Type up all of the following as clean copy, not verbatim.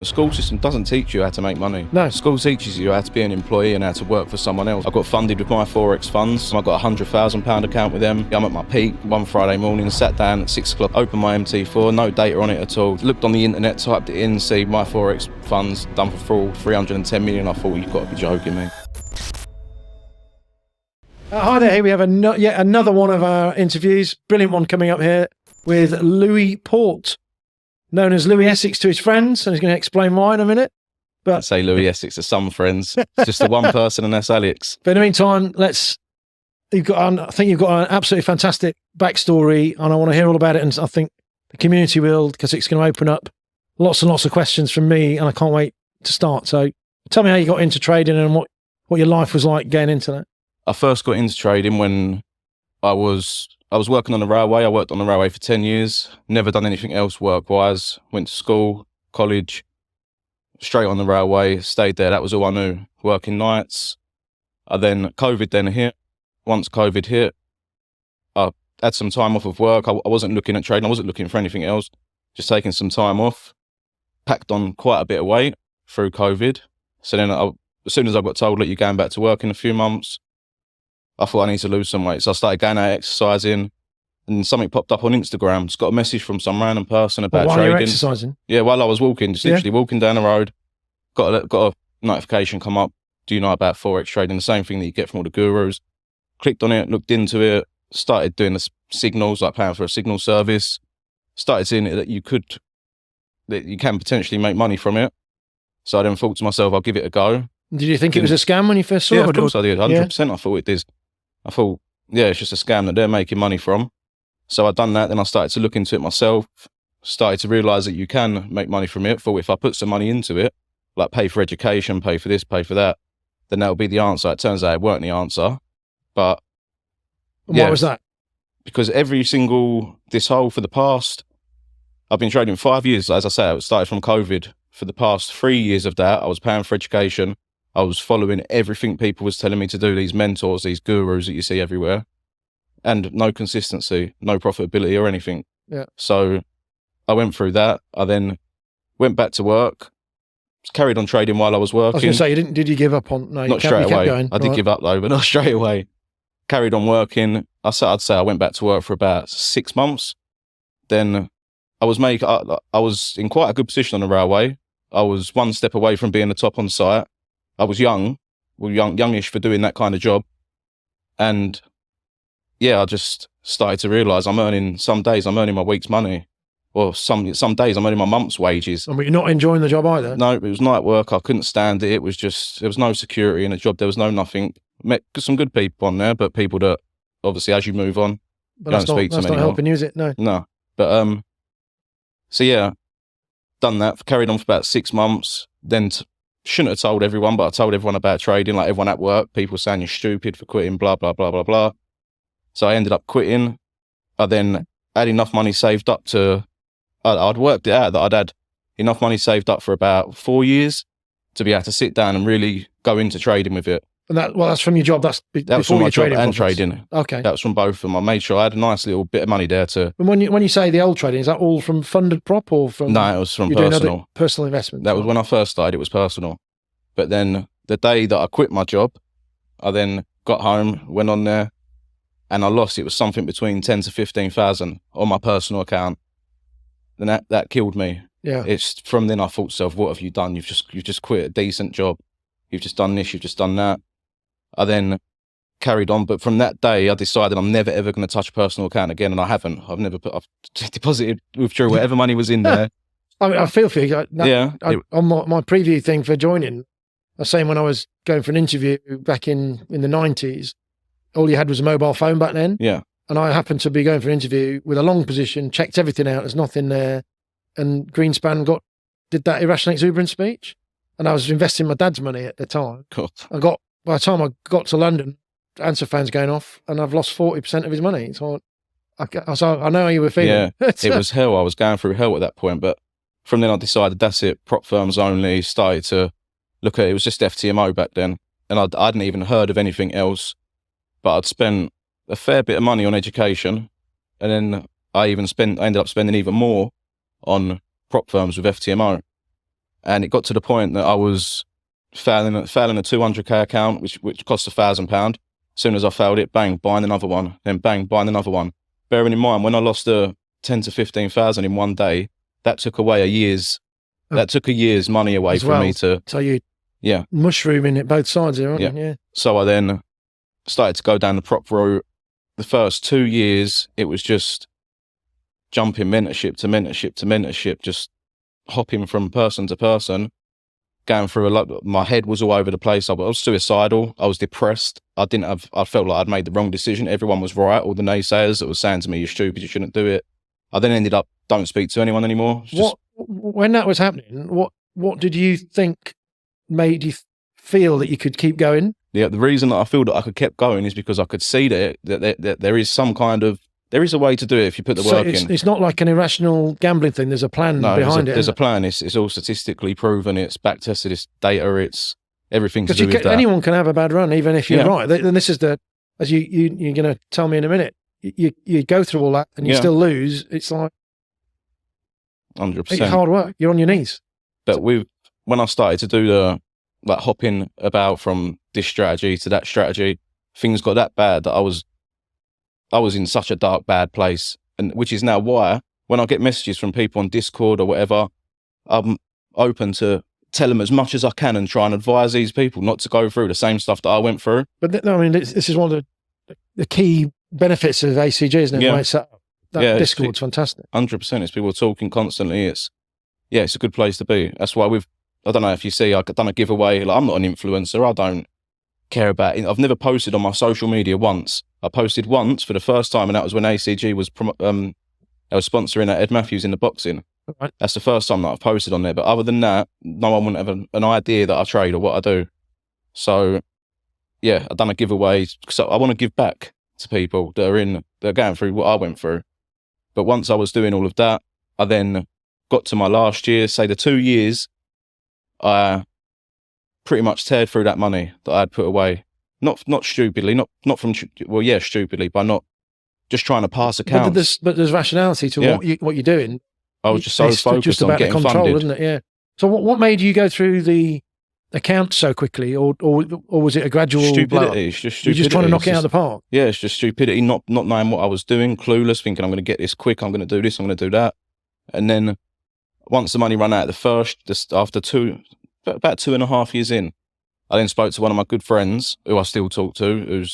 The school system doesn't teach you how to make money. No. School teaches you how to be an employee and how to work for someone else. I got funded with my Forex funds. I got a £100,000 account with them. I'm at my peak one Friday morning, sat down at 6 o'clock, opened my MT4, no data on it at all. Looked on the internet, typed it in, see my Forex funds done for fraud, 310 million. I thought, you've got to be joking me. Hi there, here we have yet another one of our interviews. Brilliant one coming up here with Louie Port, known as Louie Essex to his friends, and he's going to explain why in a minute. But I say Louie Essex to some friends. It's just the one person, and that's Alex. But in the meantime, I think you've got an absolutely fantastic backstory, and I want to hear all about it. And I think the community will, because it's going to open up lots and lots of questions from me, and I can't wait to start. So tell me how you got into trading and what your life was like getting into that. I first got into trading when I was working on the railway. I worked on the railway for 10 years, never done anything else work-wise. Went to school, college, straight on the railway, stayed there. That was all I knew, working nights. COVID then hit. Once COVID hit, I had some time off of work. I wasn't looking at trading. I wasn't looking for anything else, just taking some time off. Packed on quite a bit of weight through COVID. So then as soon as I got told, look, you're going back to work in a few months, I thought I need to lose some weight. So I started going out exercising, and something popped up on Instagram. Just got a message from some random person about while trading. While you were exercising? Yeah, while I was walking, just literally walking down the road. Got a notification come up. Do you know about Forex trading? The same thing that you get from all the gurus. Clicked on it, looked into it, started doing the signals, like paying for a signal service. Started seeing it that you can potentially make money from it. So I then thought to myself, I'll give it a go. Did you think it was a scam when you first saw it? Yeah, of course I did. 100% I thought it is. I thought, yeah, it's just a scam that they're making money from. So I'd done that, then I started to look into it myself, started to realise that you can make money from it. Thought if I put some money into it, like pay for education, pay for this, pay for that, then that'll be the answer. It turns out it weren't the answer. But why was that? Because for the past, I've been trading 5 years. As I say, it started from COVID. For the past 3 years of that, I was paying for education. I was following everything people was telling me to do, these mentors, these gurus that you see everywhere, and no consistency, no profitability or anything. Yeah. So I went through that. I then went back to work, carried on trading while I was working. I was going to say, did you give up on? No, not straight away. Going. I did give up though, but not straight away. Carried on working. I'd say I went back to work for about 6 months. Then I was in quite a good position on the railway. I was one step away from being the top on site. I was youngish for doing that kind of job. And yeah, I just started to realise some days I'm earning my week's money. Or some days I'm earning my month's wages. But you're not enjoying the job either? No, it was night work. I couldn't stand it. It was there was no security in the job. There was no nothing. Met some good people on there, but people that obviously as you move on, but you don't speak to them anymore. That's not helping you, is it? No. No. But so yeah, done that, carried on for about 6 months, then shouldn't have told everyone, but I told everyone about trading, like everyone at work, people saying you're stupid for quitting, blah, blah, blah, blah, blah. So I ended up quitting. I then had enough money saved up I'd worked it out that I'd had enough money saved up for about 4 years to be able to sit down and really go into trading with it. And that's from your job. That was from my job and trading. Okay. That was from both of them. I made sure I had a nice little bit of money there to. And when you say the old trading, is that all from funded prop or from? No, it was from personal. Personal investment. That was when I first started. It was personal. But then the day that I quit my job, I then got home, went on there, and I lost. It was something between 10 to 15,000 on my personal account. And that killed me. Yeah. It's from then I thought to myself, what have you done? You've just quit a decent job. You've just done this. You've just done that. I then carried on, but from that day, I decided I'm never ever going to touch a personal account again, and I haven't. I've deposited, withdrew whatever money was in there. I mean, I feel for you. On my preview thing for joining, I was saying when I was going for an interview back in the 90s, all you had was a mobile phone back then. Yeah. And I happened to be going for an interview with a long position, checked everything out, there's nothing there, and Greenspan did that irrational exuberance speech, and I was investing my dad's money at the time. Cool. By the time I got to London, answer phone's going off, and I've lost 40% of his money. So I know how you were feeling. Yeah, it was hell. I was going through hell at that point. But from then I decided that's it, prop firms only, started to look at it. It was just FTMO back then. And I hadn't even heard of anything else. But I'd spent a fair bit of money on education. And then I ended up spending even more on prop firms with FTMO. And it got to the point that I was failing a 200k account, which cost £1,000. As soon as I failed it, bang, buying another one, then bang, buying another one. Bearing in mind, when I lost 10 to 15,000 in one day, that took away a year's money away from me to. So you yeah, mushrooming it both sides there, aren't you? Yeah. So I then started to go down the prop route. The first 2 years, it was just jumping mentorship to mentorship to mentorship, just hopping from person to person, going through a lot. My head was all over the place. I was suicidal. I was depressed. I felt like I'd made the wrong decision. Everyone was right. All the naysayers that were saying to me, "You're stupid. You shouldn't do it." I then ended up don't speak to anyone anymore. When that was happening, what did you think made you feel that you could keep going? Yeah, the reason that I feel that I could keep going is because I could see that there is some kind of, there is a way to do it if you put the work in. It's not like an irrational gambling thing. There's a plan behind it. There's a plan. It's all statistically proven. It's back tested. It's data. It's everything to do with that. Anyone can have a bad run, even if you're right. And this is as you're going to tell me in a minute. You go through all that and you still lose. It's like 100%. It's hard work. You're on your knees. But when I started to do the hopping about from this strategy to that strategy, things got that bad that I was in such a dark, bad place. And which is now why when I get messages from people on Discord or whatever, I'm open to tell them as much as I can and try and advise these people not to go through the same stuff that I went through. But I mean, this is one of the key benefits of ACG, isn't it? Yeah. Right, that Discord's fantastic. 100%. It's people talking constantly. It's a good place to be. That's why I don't know if you see, I've done a giveaway. Like, I'm not an influencer. I don't care about it. I've never posted on my social media once. I posted once for the first time, and that was when ACG was sponsoring Ed Matthews in the boxing. Right. That's the first time that I've posted on there. But other than that, no one would have an idea that I trade or what I do. So, yeah, I've done a giveaway. So I want to give back to people that are going through what I went through. But once I was doing all of that, I then got to my last year, say the 2 years, I pretty much teared through that money that I had put away. Not stupidly, stupidly, by not just trying to pass accounts. But there's rationality to what you're doing. I was just so focused on getting funded. Isn't it? Yeah. So what made you go through the account so quickly, or was it a gradual stupidity? It's just stupidity. You're just trying to knock it out of the park. Yeah, it's just stupidity. Not knowing what I was doing, clueless, thinking I'm going to get this quick. I'm going to do this. I'm going to do that. And then once the money ran out, after about 2.5 years in, I then spoke to one of my good friends who I still talk to.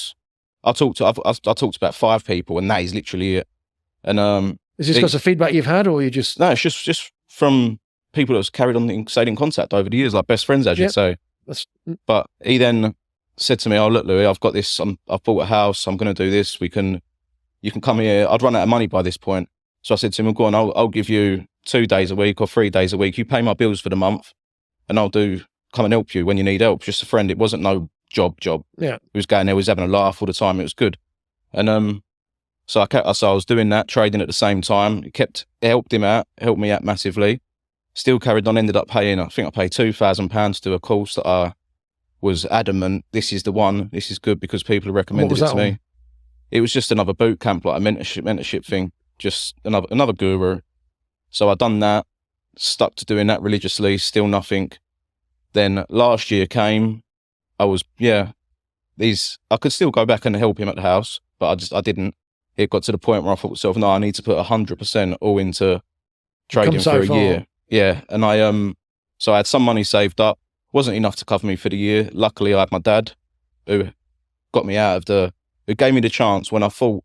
I talked to about 5 people, and that is literally it. And is this because of feedback you've had, or you just? No, it's just from people that have carried on stayed in contact over the years, like best friends, as you'd say. But he then said to me, "Oh, look, Louie, I've got this. I've bought a house. I'm going to do this. You can come here." I'd run out of money by this point, so I said to him, "Go on, I'll give you 2 days a week or 3 days a week. You pay my bills for the month, and I'll come and help you when you need help." Just a friend. It wasn't no job. Yeah, he was going there, was having a laugh all the time. It was good, and so I was doing that, trading at the same time. It helped me out massively. Still carried on, ended up paying, I think I paid £2,000 to do a course that I was adamant, this is the one, this is good because people have recommended it to me. It was just another boot camp, like a mentorship thing, just another guru. So I'd done that, stuck to doing that religiously, still nothing. Then last year came, I could still go back and help him at the house, but I didn't. It got to the point where I thought to myself, no, I need to put 100% all into trading for a year. Yeah, and so I had some money saved up. Wasn't enough to cover me for the year. Luckily, I had my dad, who got me who gave me the chance when I thought,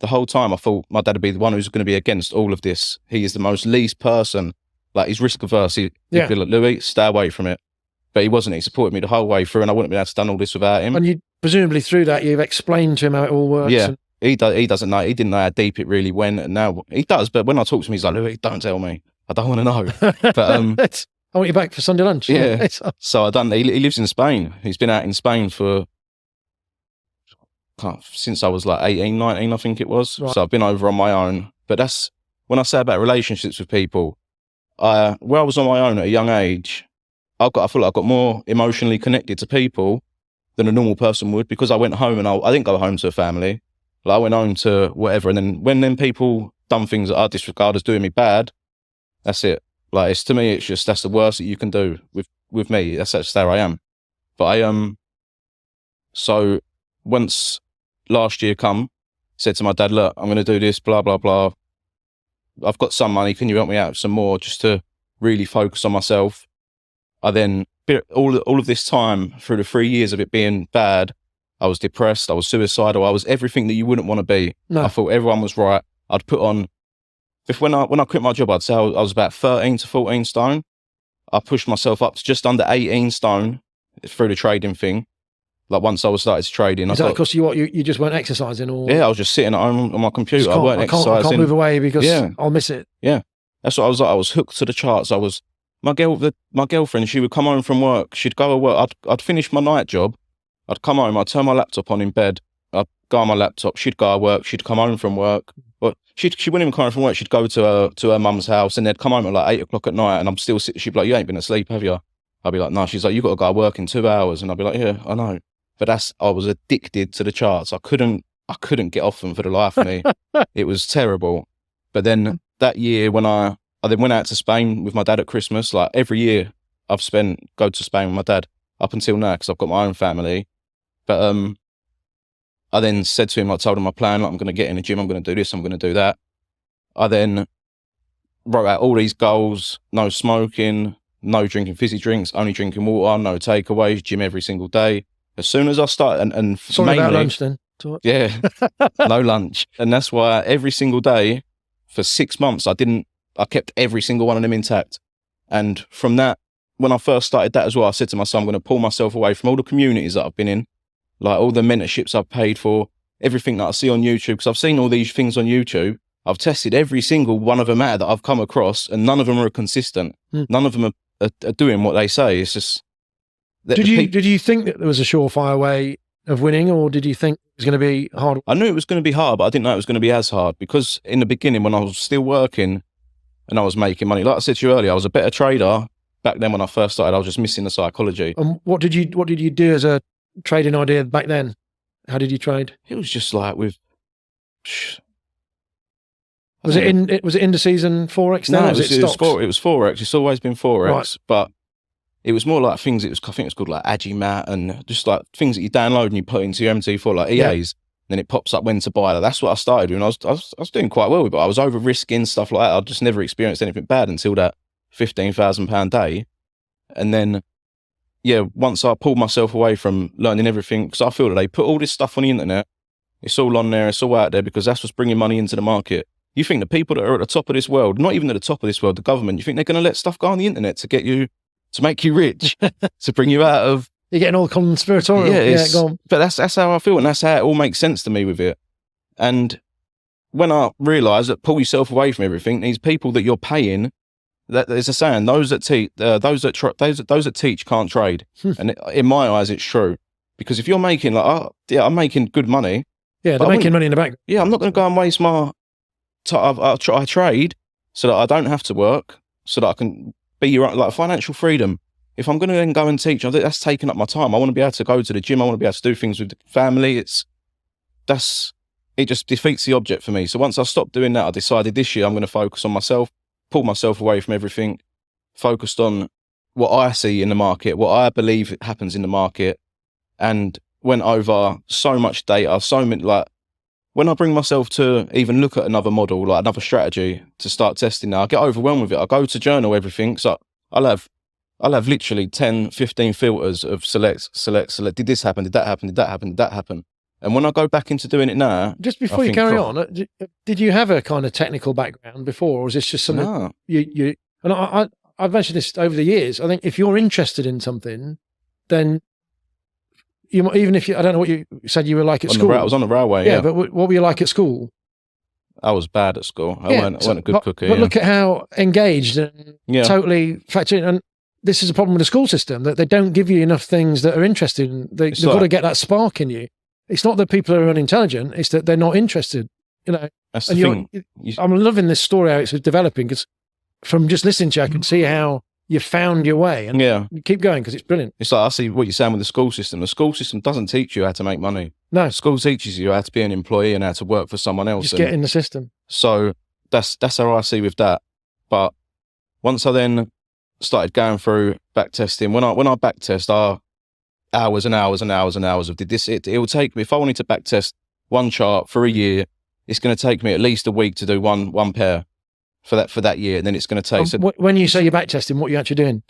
the whole time I thought my dad would be the one who's going to be against all of this. He is the most least person, like he's risk averse. He'd be like, Louie, stay away from it. But he wasn't. He supported me the whole way through, and I wouldn't be able to done all this without him. And you presumably through that, you've explained to him how it all works. Yeah. He doesn't know. He didn't know how deep it really went, and now he does. But when I talk to him, he's like, Louie, don't tell me. I don't want to know. But I want you back for Sunday lunch. Yeah. So he lives in Spain. He's been out in Spain since I was like 18, 19, I think it was. Right. So I've been over on my own. But that's when I say about relationships with people. Where I was on my own at a young age, I feel like I got more emotionally connected to people than a normal person would, because I went home and I didn't go home to a family. Like I went home to whatever, and then when people done things that I disregard as doing me bad, that's it. Like, it's, to me, it's just, that's the worst that you can do with me. That's just how I am. But so once last year said to my dad, look, I'm going to do this, blah, blah, blah. I've got some money. Can you help me out with some more just to really focus on myself? I then, all of this time, through the 3 years of it being bad, I was depressed, I was suicidal, I was everything that you wouldn't want to be. No. I thought everyone was right. I'd put on, when I quit my job, I'd say I was about 13 to 14 stone. I pushed myself up to just under 18 stone through the trading thing. Like, once I started trading. Is that because you just weren't exercising? Or yeah, I was just sitting at home on my computer. I weren't exercising. I can't move away because I'll miss it. Yeah, that's what I was like. I was hooked to the charts. My girlfriend, she would come home from work. She'd go to work. I'd finish my night job. I'd come home. I'd turn my laptop on in bed. I'd go on my laptop. She'd go to work. She'd come home from work. But she wouldn't even come home from work. She'd go to her mum's house, and they'd come home at like 8 o'clock at night, and I'm still sitting. She'd be like, "You ain't been asleep, have you?" I'd be like, "No." She's like, "You got to go to work in 2 hours," and I'd be like, "Yeah, I know." But I was addicted to the charts. I couldn't get off them for the life of me. It was terrible. But then that year, when I then went out to Spain with my dad at Christmas, like every year I've go to Spain with my dad up until now, because I've got my own family. But I then said to him, I told him my plan, like, I'm going to get in the gym, I'm going to do this, I'm going to do that. I then wrote out all these goals: no smoking, no drinking fizzy drinks, only drinking water, no takeaways, gym every single day. As soon as I started, and sorry mainly, about lunch then. Yeah, no lunch. And that's why every single day for 6 months, I kept every single one of them intact. And from that, when I first started that as well, I said to myself, I'm going to pull myself away from all the communities that I've been in, like all the mentorships I've paid for, everything that I see on YouTube, because I've seen all these things on YouTube. I've tested every single one of them out that I've come across, and none of them are consistent. None of them are doing what they say. It's just... Did you think that there was a surefire way of winning, or did you think it was going to be hard? I knew it was going to be hard, but I didn't know it was going to be as hard, because in the beginning, when I was still working and I was making money, like I said to you earlier, I was a better trader back then. When I first started, I was just missing the psychology. And what did you do as a trading idea back then? How did you trade? It was just like with... Was it indices and Forex then? No, it was Forex. It's always been Forex, right. But it was more like things. I think it was called like Agimat, and just like things that you download and you put into your MT4, like EAs. Yeah. Then it pops up when to buy. That's what I started doing. I was doing quite well with it, but I was over risking stuff like that. I just never experienced anything bad until that £15,000 day. And then, yeah, once I pulled myself away from learning everything, because I feel that they put all this stuff on the internet. It's all on there. It's all out there, because that's what's bringing money into the market. You think the people that are at the top of this world, not even at the top of this world, the government, you think they're going to let stuff go on the internet to make you rich, to bring you out of... You're getting all conspiratorial. Yeah, go on. But that's how I feel, and that's how it all makes sense to me with it. And when I realised that pull yourself away from everything, these people that you're paying, that there's a saying, those that teach can't trade. And in my eyes, it's true. Because if you're making I'm making good money. Yeah, they're making money in the background. Yeah, I'm not going to go and waste my time. I trade so that I don't have to work, so that I can be like financial freedom. If I'm going to then go and teach, that's taking up my time. I want to be able to go to the gym. I want to be able to do things with the family. It just defeats the object for me. So once I stopped doing that, I decided this year I'm going to focus on myself, pull myself away from everything, focused on what I see in the market, what I believe happens in the market, and went over so much data, so many, like, when I bring myself to even look at another model, like another strategy to start testing now, I get overwhelmed with it. I go to journal everything. So I'll have literally 10, 15 filters of select. Did this happen? Did that happen? Did that happen? Did that happen? And when I go back into doing it now... Just before you carry on, did you have a kind of technical background before, or is this just something you... And I've mentioned this over the years. I think if you're interested in something, then... even if I don't know what you said you were like at school. I was on the railway, yeah. But what were you like at school? I was bad at school. I weren't a good cooker. But look at how engaged and totally factored in. And this is a problem with the school system, that they don't give you enough things that are interesting. They've got to get that spark in you. It's not that people are unintelligent, it's that they're not interested. That's the thing. I'm loving this story, how it's developing, because from just listening to you, I can see how you found your way, and you keep going, because it's brilliant. It's like, I see what you're saying with the school system. The school system doesn't teach you how to make money. No. School teaches you how to be an employee and how to work for someone else. Just get in the system. So that's how I see with that. But Once I then started going through back testing, when I back test, hours and hours and hours and hours of this. It will take me, if I wanted to back test one chart for a year, it's going to take me at least a week to do one pair for that year. And then it's going to take. So when you say you're back testing, what are you actually doing?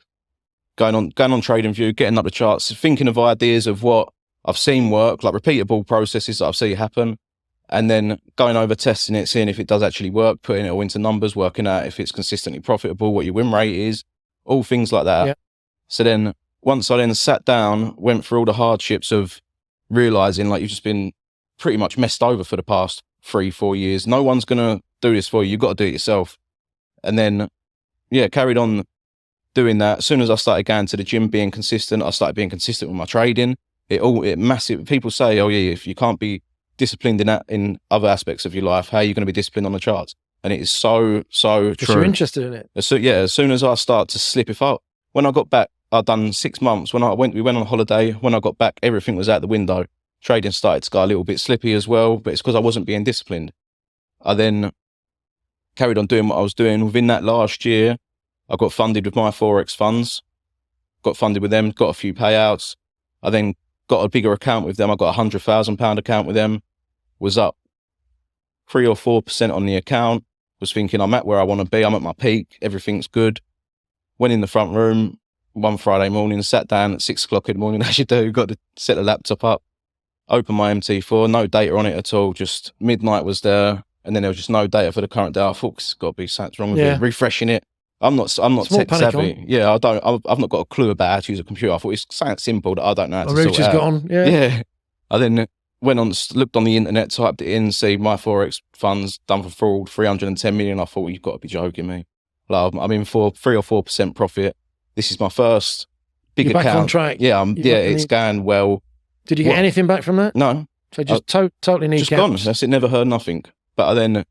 Going on TradingView, getting up the charts, thinking of ideas of what I've seen work, like repeatable processes that I've seen happen, and then going over testing it, seeing if it does actually work, putting it all into numbers, working out if it's consistently profitable, what your win rate is, all things like that. Yeah. So then once I then sat down, went through all the hardships of realizing like you've just been pretty much messed over for the past 3-4 years. No one's going to do this for you. You've got to do it yourself. And then, carried on doing that. As soon as I started going to the gym, being consistent, I started being consistent with my trading. It massive. People say, oh yeah, if you can't be disciplined in other aspects of your life, how are you going to be disciplined on the charts? And it is so true. Because you're interested in it. So as soon as I start to slip, when I got back, I'd done 6 months. We went on holiday. When I got back, everything was out the window. Trading started to go a little bit slippy as well, but it's because I wasn't being disciplined. I then carried on doing what I was doing. Within that last year, I got funded with my Forex funds, got funded with them, got a few payouts. I then got a bigger account with them. I got £100,000 account with them, was up 3 or 4% on the account, was thinking I'm at where I want to be. I'm at my peak. Everything's good. Went in the front room one Friday morning, sat down at 6 o'clock in the morning, as you do, got to set the laptop up, open my MT4, no data on it at all. Just midnight was there. And then there was just no data for the current day. I thought it's got to be something wrong with it. Refreshing it. I'm not tech savvy. Yeah, I've not got a clue about how to use a computer. I thought it's something simple that I don't know how to sort out. Gone. Yeah. I then went on, looked on the internet, typed it in, see my Forex funds done for fraud, 310 million. I thought, you've got to be joking me. Like, I'm in for 3 or 4% profit. This is my first big account. Back on track. Yeah, it's going well. Did you get anything back from that? No. So just totally kneecaps. Just gone. That's it. Never heard nothing. But I then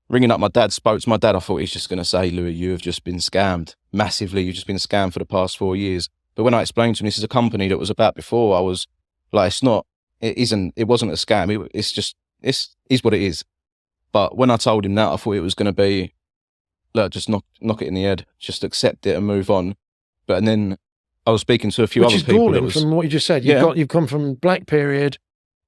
ringing up my dad, spoke to my dad. I thought he's just going to say, Louie, you have just been scammed massively. You've just been scammed for the past 4 years. But when I explained to him, this is a company that was about before, I was like, it wasn't a scam. It's what it is. But when I told him that, I thought it was going to be, look, just knock it in the head, just accept it and move on. But and then I was speaking to a few other people. Which is galling from what you just said. You've come from black period.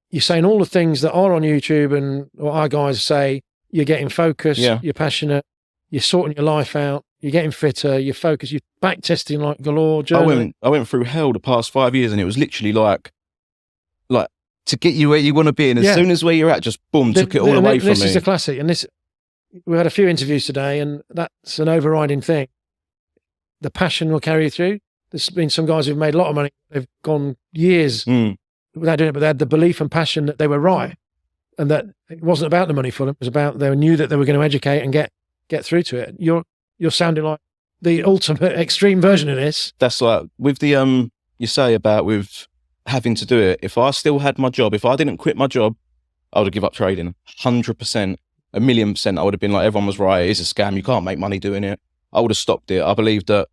You're saying all the things that are on YouTube and what our guys say. You're getting focused. Yeah. You're passionate. You're sorting your life out. You're getting fitter. You're focused. You're back testing like galore. I went through hell the past 5 years, and it was literally like to get you where you want to be. And as soon as where you're at, just boom, took it all away from me. This is a classic. And we had a few interviews today, and that's an overriding thing. The passion will carry you through. There's been some guys who've made a lot of money. They've gone years without doing it, but they had the belief and passion that they were right, and that it wasn't about the money for them. It was about they knew that they were going to educate and get through to it. You're sounding like the ultimate extreme version of this. That's like with the you say about with having to do it. If I still had my job, if I didn't quit my job, I would have given up trading 100%, 1,000,000%. I would have been like, everyone was right. It's a scam. You can't make money doing it. I would have stopped it. I believe that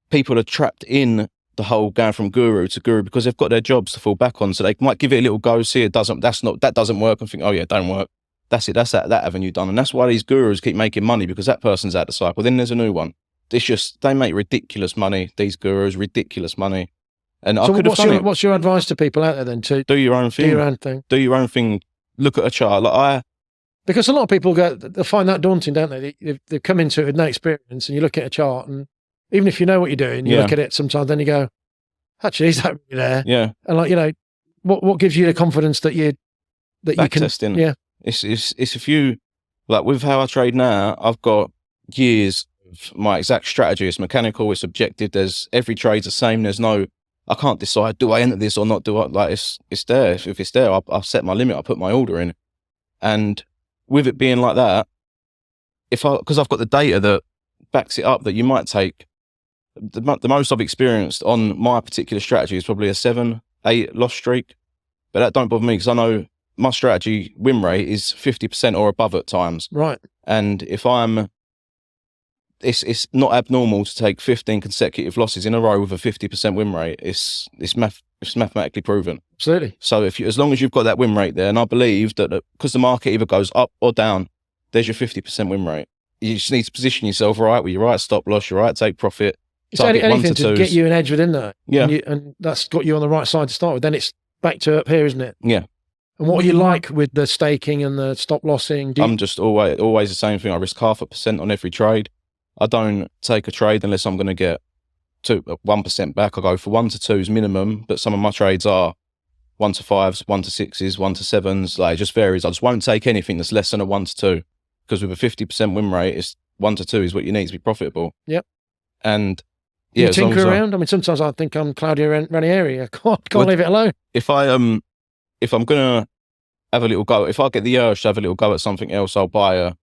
people are trapped in the whole going from guru to guru because they've got their jobs to fall back on. So they might give it a little go, see that doesn't work, and think, oh yeah, it don't work. That's it. That's that avenue done. And that's why these gurus keep making money, because that person's out the cycle. Then there's a new one. It's just, they make ridiculous money. These gurus, ridiculous money. And so I could have done it. What's your advice to people out there then? To do your own thing. Do your own thing. Do your own thing. Look at a chart. Because a lot of people they find that daunting, don't they? They've come into it with no experience, and you look at a chart, and even if you know what you're doing, you look at it sometimes, then you go, actually, is that really there? Yeah. And what gives you the confidence that you can testing. Yeah. It's a few, like with how I trade now, I've got years of my exact strategy. It's mechanical, it's objective. Every trade's the same. I can't decide, do I enter this or not? It's there. If it's there, I'll set my limit, I'll put my order in. And with it being like that, because I've got the data that backs it up, that you might take, the most I've experienced on my particular strategy is probably a 7-8 loss streak. But that don't bother me, because I know my strategy win rate is 50% or above at times. Right. And if it's not abnormal to take 15 consecutive losses in a row with a 50% win rate. It's mathematically proven. Absolutely. So as long as you've got that win rate there, and I believe that because the market either goes up or down, there's your 50% win rate. you just need to position yourself right with your right stop loss, your right take profit. It's Target anything 1 to to 2s. get you an edge within that. Yeah. And that's got you on the right side to start with. Then it's back to up here, isn't it? Yeah. And what are you like with the staking and the stop lossing? I'm just always the same thing. I risk 0.5% on every trade. I don't take a trade unless I'm going to get 1% back. I go for 1 to 2s minimum, but some of my trades are 1 to 5s, 1 to 6s, 1 to 7s. Like, it just varies. I just won't take anything that's less than a 1 to 2, because with a 50% win rate, it's 1 to 2 is what you need to be profitable. Yep. And Do yeah, you tinker around? I mean, sometimes I think I'm Claudio Ranieri. I can't leave it alone. If I'm gonna have a little go, if I get the urge to have a little go at something else, I'll buy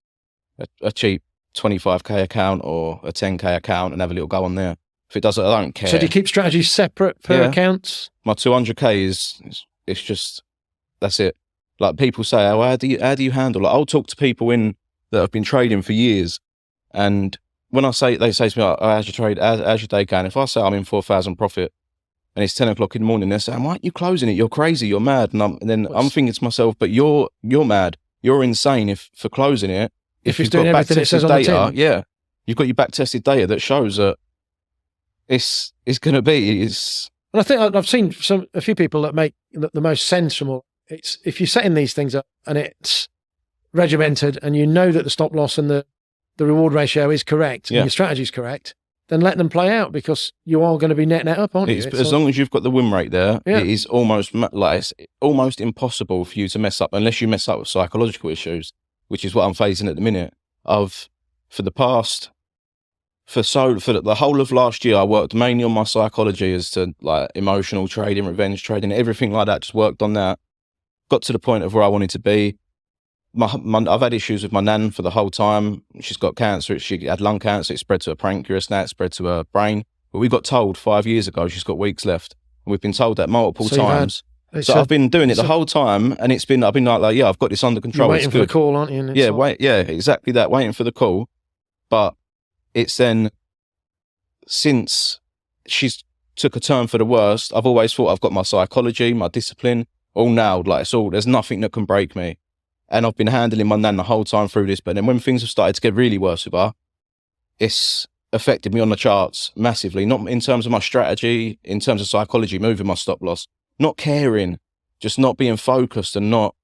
a cheap 25k account or a 10k account and have a little go on there. If it doesn't, I don't care. So do you keep strategies separate per accounts? My 200k it's just, that's it. Like, people say, oh, how do you handle it? I'll talk to people that have been trading for years, and when they say to me, oh, how's your trade, how's your day going? If I say I'm in 4,000 profit and it's 10 o'clock in the morning, they're saying, why aren't you closing it? You're crazy, you're mad. And then I'm thinking to myself, but you're mad. You're insane for closing it. If you've got back-tested data, yeah, you've got your back-tested data that shows that it's going to be. And I think I've seen a few people that make the most sense from all. It's if you're setting these things up and it's regimented and you know that the stop loss and the reward ratio is correct and your strategy is correct, then let them play out, because you are going to be net up, aren't you? As long as you've got the win rate there, it is almost it's almost impossible for you to mess up, unless you mess up with psychological issues, which is what I'm facing at the minute. For the whole of last year, I worked mainly on my psychology as to, like, emotional trading, revenge trading, everything like that. Just worked on that. Got to the point of where I wanted to be. I've had issues with my nan for the whole time. She's got cancer. She had lung cancer. It spread to her pancreas. Now it spread to her brain. But we got told 5 years ago she's got weeks left. And we've been told that multiple times. So I've been doing it the whole time, and I've been like, yeah, I've got this under control. You're waiting for the call, aren't you? Exactly that, waiting for the call. But it's then, since she's took a turn for the worst, I've always thought I've got my psychology, my discipline all nailed. Like, there's nothing that can break me. And I've been handling my nan the whole time through this. But then when things have started to get really worse with her, it's affected me on the charts massively. Not in terms of my strategy, in terms of psychology, moving my stop loss, not caring, just not being focused, and not,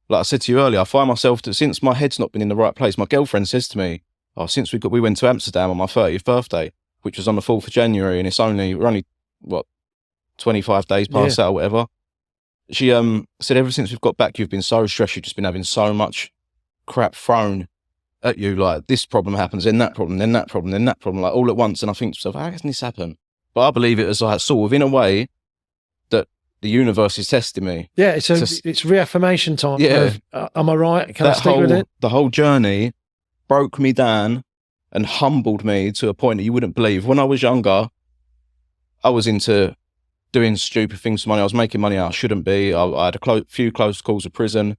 like I said to you earlier, I find myself that since my head's not been in the right place, my girlfriend says to me, oh, since we went to Amsterdam on my 30th birthday, which was on the 4th of January, and we're only, 25 days past that or whatever. She said, ever since we've got back, you've been so stressed. You've just been having so much crap thrown at you. Like, this problem happens, then that problem, then that problem, then that problem, like, all at once. And I think to myself, how can this happen? But I believe it as, like, sort of in a way that the universe is testing me. Yeah, it's reaffirmation time. Yeah. Am I right? Can I stick with it? The whole journey broke me down and humbled me to a point that you wouldn't believe. When I was younger, I was into doing stupid things for money. I was making money I shouldn't be. I had a few close calls of prison.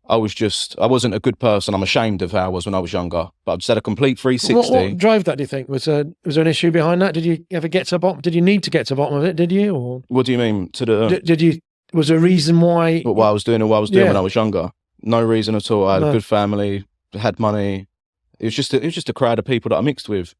I wasn't a good person. I'm ashamed of how I was when I was younger. But I just had a complete 360. What drove that, do you think? Was there an issue behind that? Did you ever get to the bottom? Did you need to get to the bottom of it, did you? Or what do you mean? Was there a reason why? What I was doing or what I was doing when I was younger? No reason at all. I had a good family, had money. It was just a crowd of people that I mixed with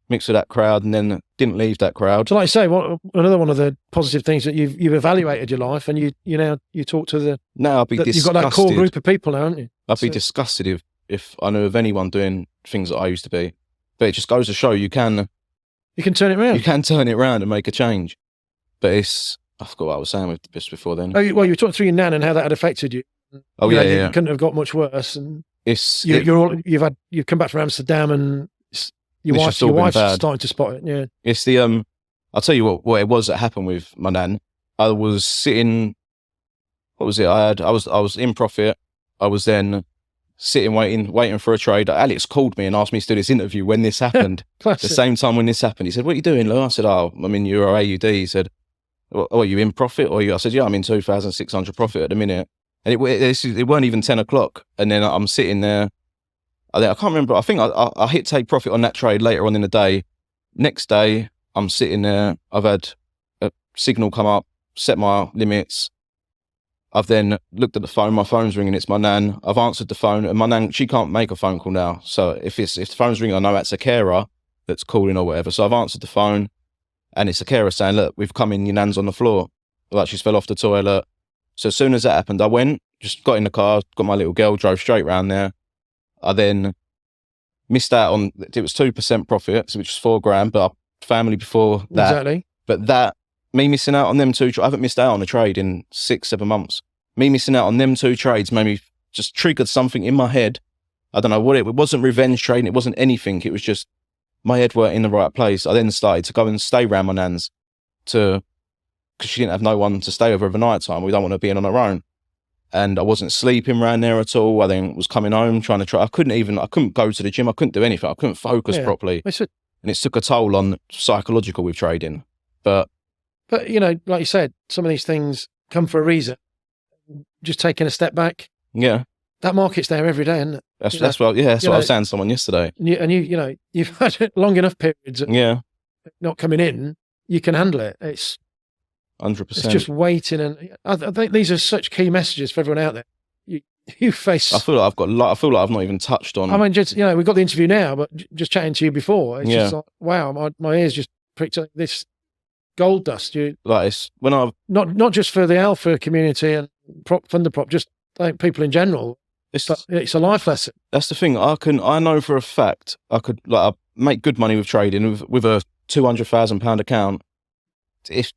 that crowd, and then didn't leave that crowd. So, like I say, another one of the positive things that you've evaluated your life, and you talk to now I'd be disgusted. You've got that core group of people now, haven't you? I'd be disgusted if I knew of anyone doing things that I used to be. But it just goes to show you can turn it around. You can turn it around and make a change. But I forgot what I was saying with this before then. Oh, well, you were talking through your nan and how that had affected you. Oh, yeah. It couldn't have got much worse. And you've come back from Amsterdam, and your wife's starting to spot it. Yeah, it's I'll tell you what it was that happened with my nan. I was sitting. What was it? I was in profit. I was then sitting waiting for a trade. Alex called me and asked me to do this interview when this happened. The same time when this happened, he said, "What are you doing, Lou?" I said, "Oh, I'm in Euro AUD." He said, "Oh, are you in profit?" I said, "Yeah, I'm in 2,600 profit at the minute." And it weren't even 10 o'clock. And then I'm sitting there. I can't remember. I think I hit take profit on that trade later on in the day. Next day, I'm sitting there. I've had a signal come up, set my limits. I've then looked at the phone, my phone's ringing, it's my nan. I've answered the phone, and my nan, she can't make a phone call now. So if the phone's ringing, I know that's a carer that's calling or whatever. So I've answered the phone, and it's a carer saying, look, we've come in, your nan's on the floor. Like, she's fell off the toilet. So as soon as that happened, I went, just got in the car, got my little girl, drove straight round there. I then missed out on, it was 2% profit, which was $4,000, but family before that. Exactly. But that, me missing out on them two, I haven't missed out on a trade in 6-7 months. Me missing out on them two trades made me just triggered something in my head. I don't know what it wasn't revenge trading. It wasn't anything. It was just my head weren't in the right place. I then started to go and stay around my nan's because she didn't have no one to stay over overnight time. We don't want her being on her own. And I wasn't sleeping around there at all. I then was coming home trying to try. I couldn't go to the gym. I couldn't do anything. I couldn't focus properly. And it took a toll on psychological with trading. But, you know, like you said, some of these things come for a reason. Just taking a step back. Yeah. That market's there every day, isn't it? That's what I was saying to someone yesterday. You've had long enough periods of not coming in, you can handle it. It's 100%. It's just waiting. And I think these are such key messages for everyone out there. You face. I feel like I've not even touched on. I mean, just, we've got the interview now, but just chatting to you before, it's just like, wow, my ears just pricked up this gold dust. It's when I've not just for the alpha community and funder prop, just like people in general. It's a life lesson. That's the thing. I know for a fact I make good money with trading with a £200,000 account. If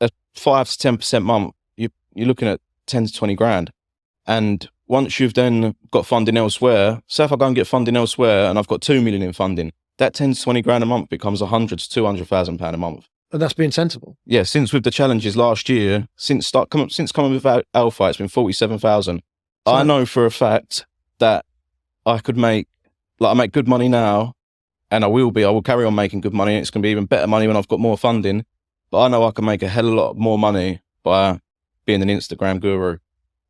a 5 to 10% month, you're looking at 10 to 20 grand. And once you've then got funding elsewhere, say if I go and get funding elsewhere and I've got 2 million in funding, that 10 to 20 grand a month becomes 100 to 200,000 pound a month. And that's being sensible. Yeah, since with the challenges last year, since coming with Alpha, it's been 47,000. So I know for a fact that I could make good money now, and I will carry on making good money. It's going to be even better money when I've got more funding. But I know I can make a hell of a lot more money by being an Instagram guru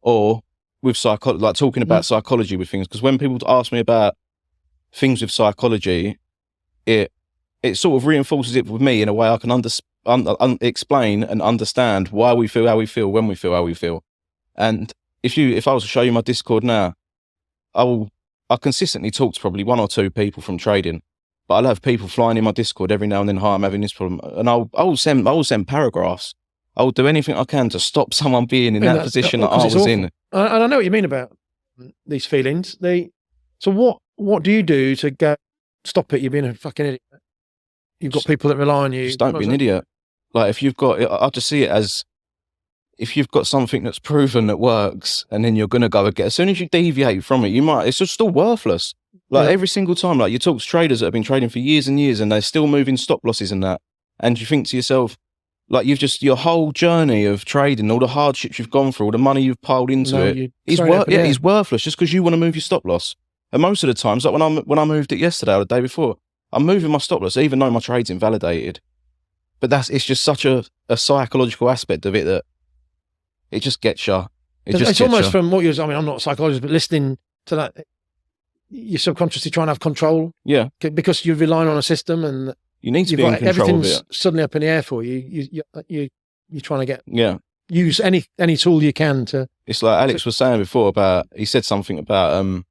or with talking about psychology with things. Because when people ask me about things with psychology, it sort of reinforces it with me in a way I can explain and understand why we feel how we feel when we feel how we feel. And if I was to show you my Discord now, I consistently talk to probably 1 or 2 people from trading, but I'll have people flying in my Discord every now and then. Hi, I'm having this problem, and I'll send paragraphs. I'll do anything I can to stop someone being in that position that I was in. And I know what you mean about these feelings. So what do you do to go stop it? You're being a fucking idiot. You've got people that rely on you. Just don't be an idiot. Like I just see it as, if you've got something that's proven that works, and then you're going to go again, as soon as you deviate from it, it's just still worthless. Every single time, you talk to traders that have been trading for years and years and they're still moving stop losses and that. And you think to yourself, your whole journey of trading, all the hardships you've gone through, all the money you've piled into is worthless just because you want to move your stop loss. And most of the times, like when I moved it yesterday or the day before, I'm moving my stop loss, even though my trade's invalidated. But it's just such a psychological aspect of it that it just gets you. It's almost from what you're. I mean, I'm not a psychologist, but listening to that, you're subconsciously trying to have control. Yeah. Because you're relying on a system, and you need to be in control of it. Everything's suddenly up in the air for you. You're trying to use any tool you can to. It's like Alex was saying before he said something about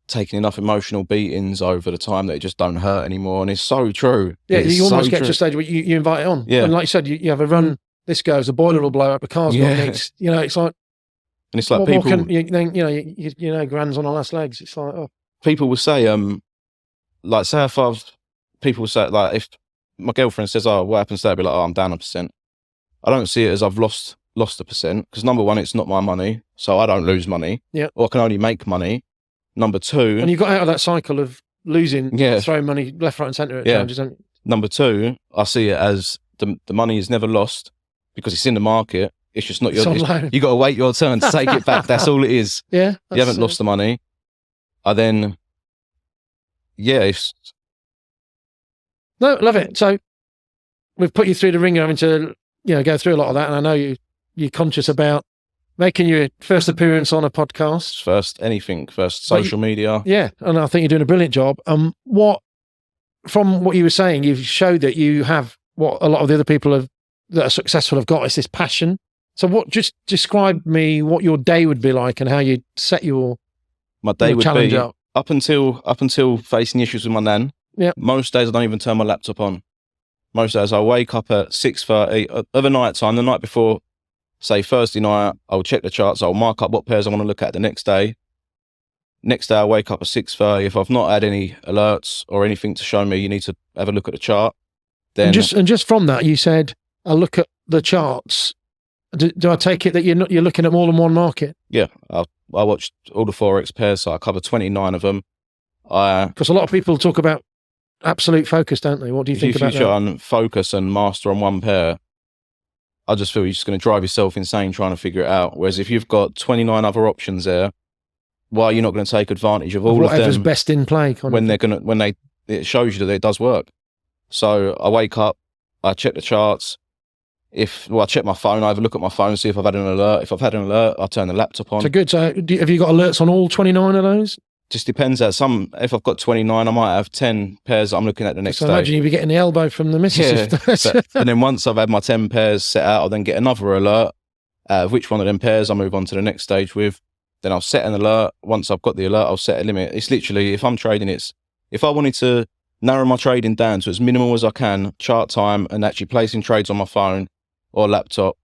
taking enough emotional beatings over the time that it just don't hurt anymore, and it's so true. Yeah, you almost get to a stage where you invite it on. Yeah, and like you said, you have a run. This goes, the boiler will blow up, the car's got nicks. It's like, and it's like people, grand's on our last legs. It's like, people will say, say people will say, if my girlfriend says, what happens to that? I'll be like, I'm down 1%. I don't see it as I've lost 1%, because number one, it's not my money, so I don't lose money. Yeah. Or I can only make money. Number two, and you got out of that cycle of losing, throwing money left, right, and centre at times, don't you? Number two, I see it as the money is never lost. Because it's in the market, it's just not your. You got to wait your turn to take it back. That's all it is. Yeah, you haven't lost the money. No, love it. So we've put you through the ringer, having to go through a lot of that, and I know you're conscious about making your first appearance on a podcast, first social media. Yeah, and I think you're doing a brilliant job. From what you were saying, you've showed that you have what a lot of the other people that are successful have got, is this passion So just describe me what your day would be like and how you set my day would challenge be up. up until facing issues with my nan. Yeah. Most days I don't even turn my laptop on. Most days I wake up at 6:30 of a night time, the night before, say Thursday night, I'll check the charts, I'll mark up what pairs I want to look at the next day. Next day I wake up at 6:30. If I've not had any alerts or anything to show me you need to have a look at the chart, then And just from that, you said, I'll look at the charts. Do I take it that you're looking at more than one market? yeah, I watched all the Forex pairs, so I cover 29 of them. Because a lot of people talk about absolute focus, don't they? What do you think about If you try that? and focus and master on one pair, I just feel you're just going to drive yourself insane trying to figure it out. Whereas if you've got 29 other options there, why are you not going to take advantage of all of Whatever's them best in play? It shows you that it does work. So I wake up, I check the charts. I check my phone, I have a look at my phone, see if I've had an alert. If I've had an alert, I turn the laptop on. So good. So have you got alerts on all 29 of those? Just depends. If I've got 29, I might have 10 pairs that I'm looking at the next So day. imagine you'd be getting the elbow from the missus. Yeah, and then once I've had my 10 pairs set out, I'll then get another alert. Which one of them pairs I move on to the next stage with. Then I'll set an alert. Once I've got the alert, I'll set a limit. It's literally, if I'm trading, if I wanted to narrow my trading down to as minimal as I can, chart time, and actually placing trades on my phone or laptop,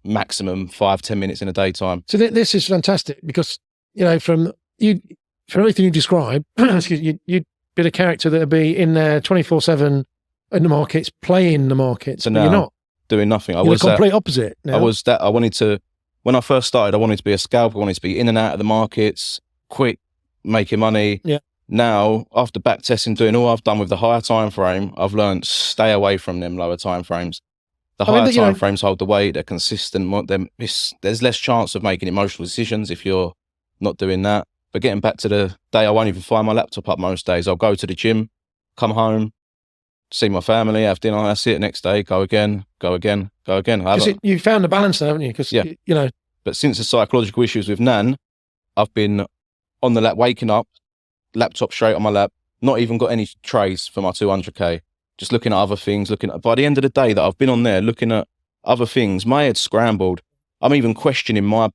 maximum 5-10 minutes in a daytime. So this is fantastic because, from everything you described, you'd be the character that would be in there 24/7 in the markets, playing the markets. So but now, you're not. Doing nothing. You're the complete opposite now. When I first started, I wanted to be a scalper. I wanted to be in and out of the markets, quick, making money. Yeah. Now, after back testing, doing all I've done with the higher time frame, I've learned stay away from them lower time frames. The higher time frames hold the weight, they're consistent. There's less chance of making emotional decisions if you're not doing that. But getting back to the day, I won't even fire my laptop up most days. I'll go to the gym, come home, see my family, have dinner, that's it. Next day, go again. Because you found the balance there, haven't you? Because, But since the psychological issues with Nan, I've been on the lap, waking up, laptop straight on my lap, not even got any trays for my 200k, just looking at other things, by the end of the day that I've been on there looking at other things, my head's scrambled. I'm even questioning my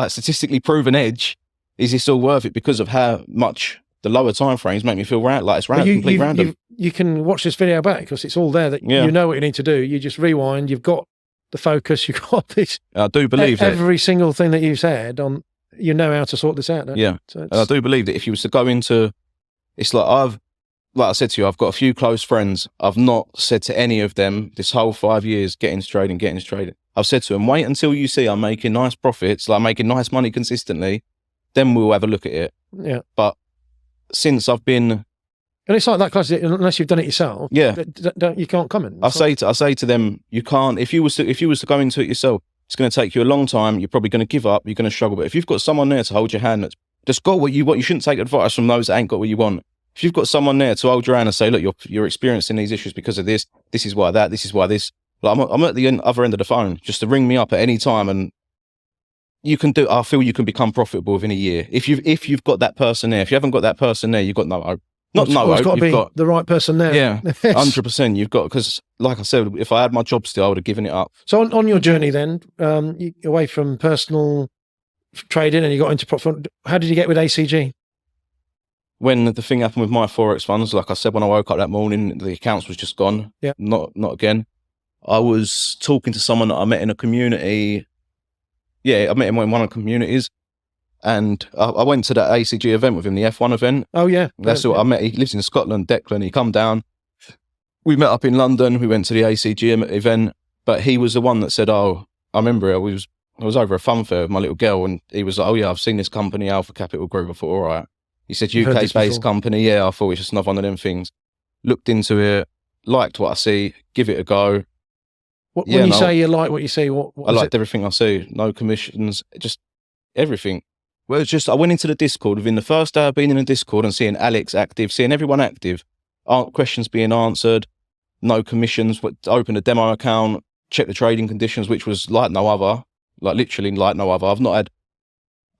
statistically proven edge. Is this all worth it because of how much the lower time frames make me feel it's complete random. You can watch this video back because it's all there that you know what you need to do. You just rewind, you've got the focus, you've got this. I do believe that every single thing that you said you know how to sort this out. Yeah. So and I do believe that if you was to go into, it's like I said to you, I've got a few close friends. I've not said to any of them this whole 5 years, get into trading. I've said to them, wait until you see I'm making nice profits, like making nice money consistently, then we'll have a look at it. Yeah. But since I've been, and it's like that class, unless you've done it yourself. Yeah. You can't comment. I say to them, you can't. If you was to go into it yourself, it's going to take you a long time. You're probably going to give up. You're going to struggle. But if you've got someone there to hold your hand that's just got what you want, you shouldn't take advice from those that ain't got what you want. If you've got someone there to hold your hand and say, look, you're experiencing these issues because of this. This is why that. This is why this. Like I'm at the other end of the phone, just to ring me up at any time, and I feel you can become profitable within a year if you've got that person there. If you haven't got that person there, you've got no hope. It's got to be the right person there. Yeah, 100%. You've got, because like I said, if I had my job still, I would have given it up. So on your journey then, away from personal trading and you got into profit, how did you get with ACG? When the thing happened with my Forex funds, like I said, when I woke up that morning, the accounts was just gone. Yeah. Not again. I was talking to someone that I met in a community. Yeah, I met him in one of the communities. And I went to that ACG event with him, the F1 event. Oh, yeah. That's what I met. He lives in Scotland, Declan. He come down. We met up in London. We went to the ACG event. But he was the one that said, I remember I was over a fun fair with my little girl, and he was like, oh, yeah, I've seen this company, Alpha Capital Group. I thought, all right. He said, UK-based company. Yeah, I thought it's just another one of them things. Looked into it, liked what I see, give it a go. When you say you like what you see, what I liked everything I see. No commissions, just everything. Well, it's just, I went into the Discord within the first day of being in the Discord and seeing Alex active, seeing everyone active, questions being answered, no commissions, open a demo account, check the trading conditions, which was like no other, like literally like no other.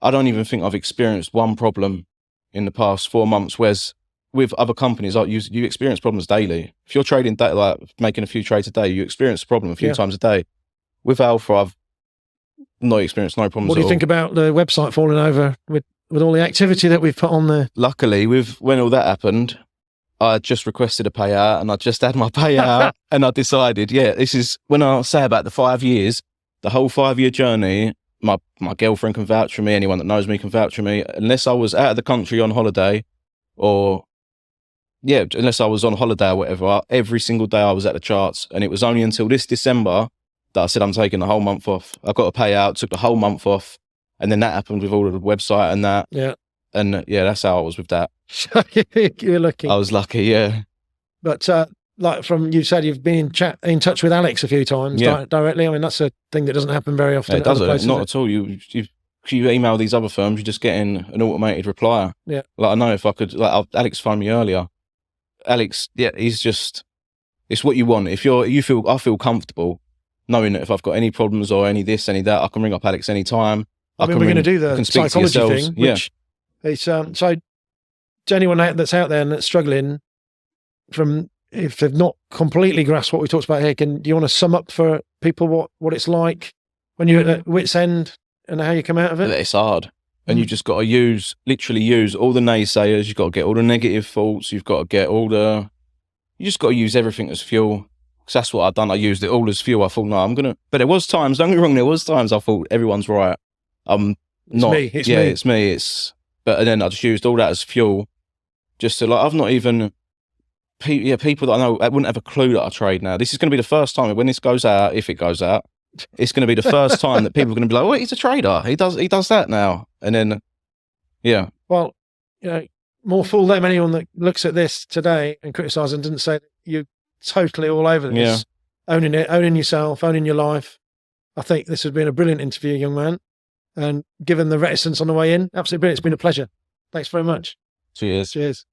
I don't even think I've experienced one problem in the past 4 months, whereas with other companies, you experience problems daily. If you're trading, like making a few trades a day, you experience a problem a few times a day. with Alpha, I've not experienced no problems. What do you think about the website falling over with all the activity that we've put on there? Luckily, when all that happened, I just requested a payout and I just had my payout and I decided, this is when I say about the 5 years, the whole 5-year journey, my girlfriend can vouch for me, anyone that knows me can vouch for me, unless I was out of the country on holiday unless I was on holiday or whatever, every single day I was at the charts. And it was only until this December that I said, I'm taking the whole month off. I got a payout, took the whole month off. And then that happened with all of the website and that. Yeah. And that's how I was with that. You're lucky. I was lucky, yeah. But like from you said, you've been in touch with Alex a few times directly. I mean, that's a thing that doesn't happen very often. It doesn't, not at all. You email these other firms, you're just getting an automated reply. Yeah. Like I know if I could, Alex phoned me earlier. Alex, he's just, it's what you want. I feel comfortable knowing that if I've got any problems or any this, any that, I can ring up Alex anytime. I mean, we're going to do the psychology thing, which it's, so to anyone that's out there and that's struggling if they've not completely grasped what we talked about here, do you want to sum up for people what it's like when you're at wit's end and how you come out of it? It's hard. And you just got to literally use all the naysayers. You've got to get all the negative thoughts. You've got to get you just got to use everything as fuel. Because that's what I've done. I used it all as fuel. I thought, no, but there was times, don't get me wrong, there was times I thought everyone's right. It's me. But then I just used all that as fuel. Just to I've not even, people that I know, I wouldn't have a clue that I trade now. This is going to be the first time when this goes out, if it goes out, it's going to be the first time that people are going to be like, oh, he's a trader. He does that now. And then, Well, more fool them anyone that looks at this today and criticises and didn't say that you're totally all over this. Yeah. Owning it, owning yourself, owning your life. I think this has been a brilliant interview, young man. And given the reticence on the way in, absolutely brilliant. It's been a pleasure. Thanks very much. Cheers. Cheers.